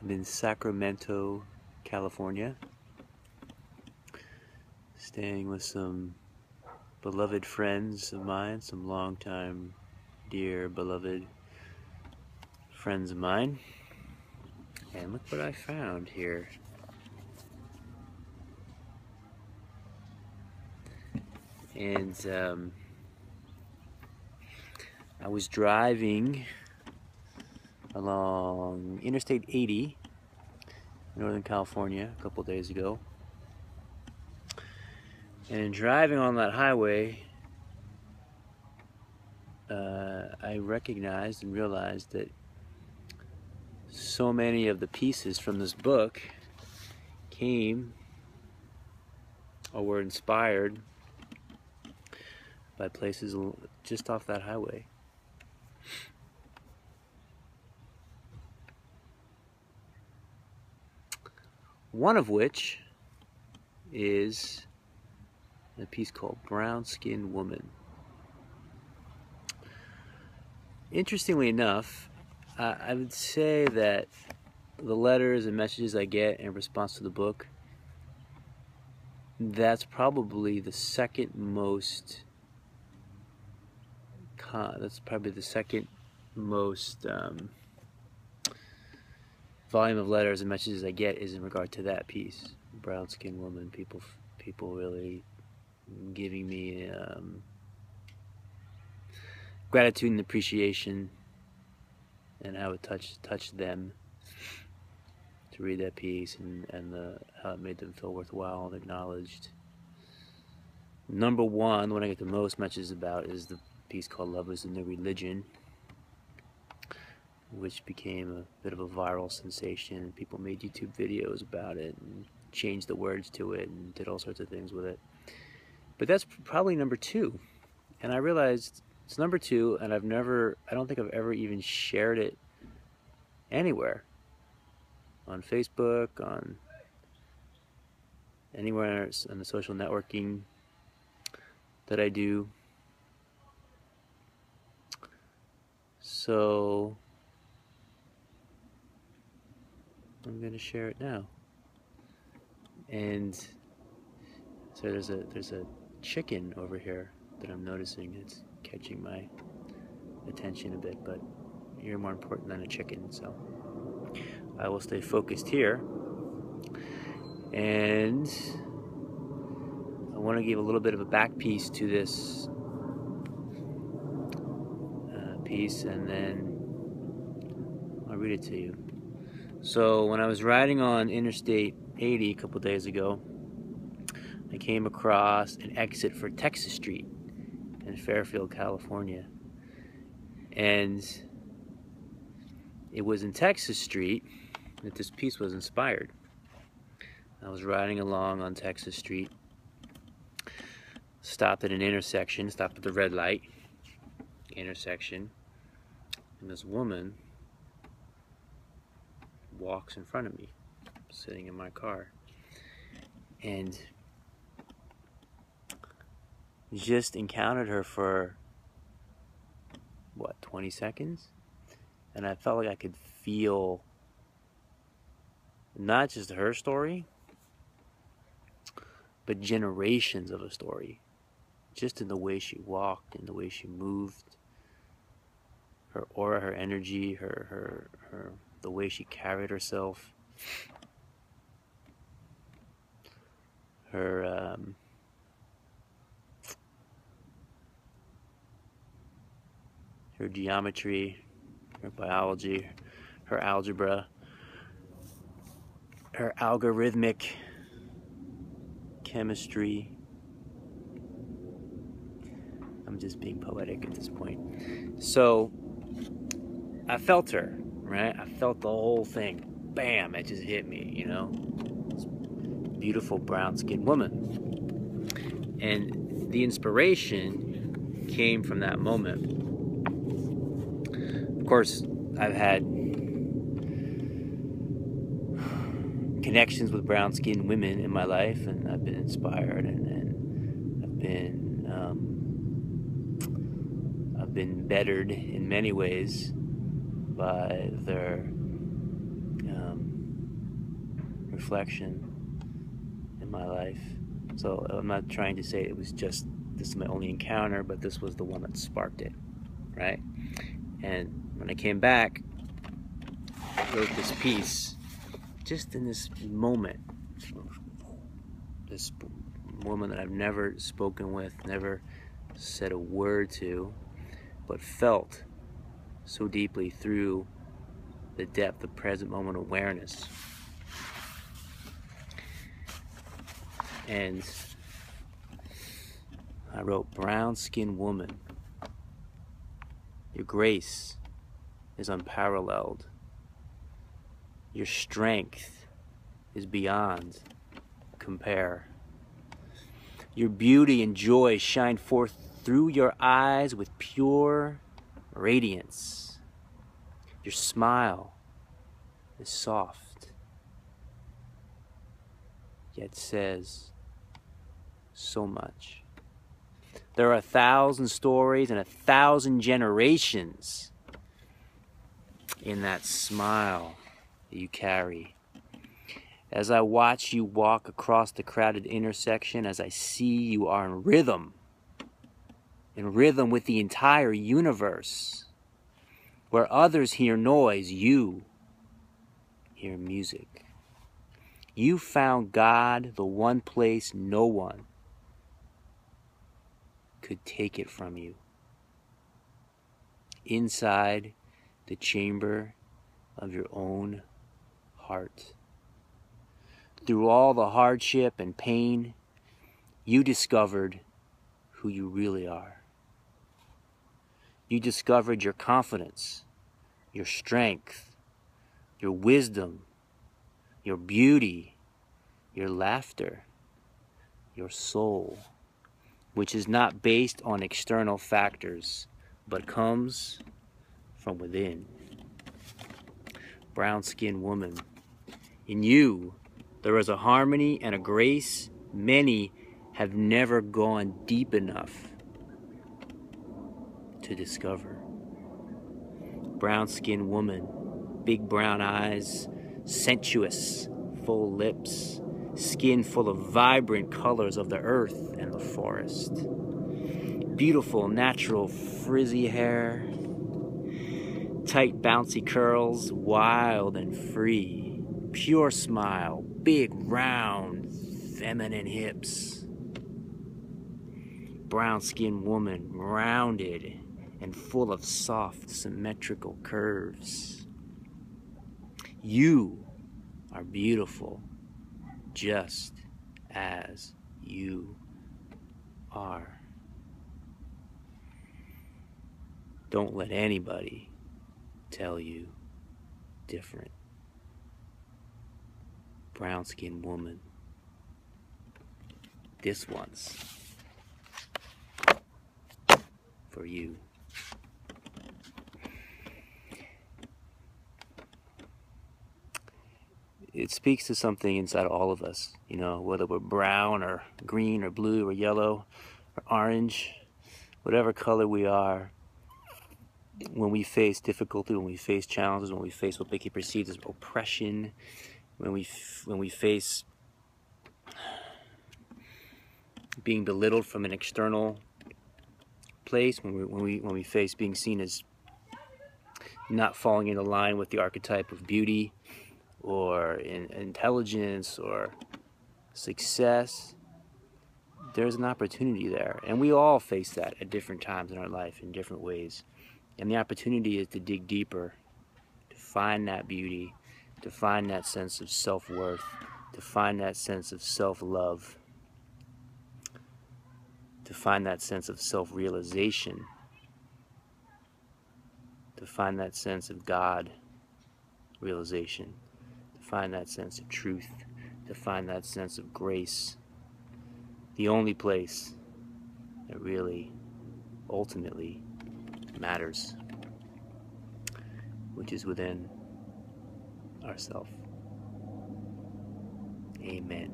I'm in Sacramento, California, staying with some beloved friends of mine, some longtime, dear, beloved friends of mine. And look what I found here. And I was driving along Interstate 80 in Northern California a couple days ago. And in driving on that highway, I recognized and realized that so many of the pieces from this book came or were inspired by places just off that highway. One of which is a piece called Brown Skinned Woman. Interestingly enough, I would say that the letters and messages I get in response to the book, that's probably the second most volume of letters and messages I get is in regard to that piece, Brown Skinned Woman. People really giving me gratitude and appreciation, and how it touched them to read that piece, and how it made them feel worthwhile and acknowledged. Number one, the one I get the most messages about, is the piece called Love is the New Religion, which became a bit of a viral sensation. People made YouTube videos about it and changed the words to it and did all sorts of things with it. But that's probably number two. And I realized it's number two, and I don't think I've ever even shared it anywhere. On Facebook, on anywhere on the social networking that I do. So I'm going to share it now. And so there's a chicken over here that I'm noticing. It's catching my attention a bit, but you're more important than a chicken, so I will stay focused here. And I want to give a little bit of a back piece to this piece, and then I'll read it to you. So when I was riding on Interstate 80 a couple days ago, I came across an exit for Texas Street in Fairfield, California. And it was in Texas Street that this piece was inspired. I was riding along on Texas Street, stopped at an intersection, stopped at the red light intersection, and this woman walks in front of me, sitting in my car, and just encountered her for, what, 20 seconds? And I felt like I could feel not just her story, but generations of a story, just in the way she walked, in the way she moved, her aura, her energy, the way she carried herself, her geometry, her biology, her algebra, her algorithmic chemistry. I'm just being poetic at this point. So I felt her, right? I felt the whole thing. Bam, it just hit me, you know? This beautiful brown-skinned woman. And the inspiration came from that moment. Of course, I've had connections with brown-skinned women in my life, and I've been inspired, and I've been bettered in many ways by their reflection in my life. So I'm not trying to say it was just, this is my only encounter, but this was the one that sparked it, right? And when I came back, I wrote this piece just in this moment. This woman that I've never spoken with, never said a word to, but felt so deeply through the depth of present moment awareness. And I wrote, brown-skinned woman, your grace is unparalleled. Your strength is beyond compare. Your beauty and joy shine forth through your eyes with pure radiance. Your smile is soft, yet says so much. There are 1,000 stories and 1,000 generations in that smile that you carry. As I watch you walk across the crowded intersection, as I see you are in rhythm with the entire universe. Where others hear noise, you hear music. You found God, the one place no one could take it from you. Inside the chamber of your own heart. Through all the hardship and pain, you discovered who you really are. You discovered your confidence, your strength, your wisdom, your beauty, your laughter, your soul, which is not based on external factors, but comes from within. Brown-skinned woman, in you, there is a harmony and a grace many have never gone deep enough to discover. Brown-skinned woman, big brown eyes, sensuous, full lips, skin full of vibrant colors of the earth and the forest. Beautiful, natural, frizzy hair, tight, bouncy curls, wild and free. Pure smile, big, round, feminine hips. Brown-skinned woman, rounded and full of soft, symmetrical curves. You are beautiful, just as you are. Don't let anybody tell you different. Brown-skinned woman, this one's for you. It speaks to something inside all of us, you know, whether we're brown or green or blue or yellow or orange, whatever color we are. When we face difficulty, when we face challenges, when we face what can be perceived as oppression, when we face being belittled from an external place, when we face being seen as not falling into line with the archetype of beauty or intelligence or success, there's an opportunity there, and we all face that at different times in our life in different ways. And the opportunity is to dig deeper, to find that beauty, to find that sense of self-worth, to find that sense of self-love, to find that sense of self-realization, to find that sense of God realization, to find that sense of truth, to find that sense of grace. The only place that really ultimately matters, which is within ourselves. Amen.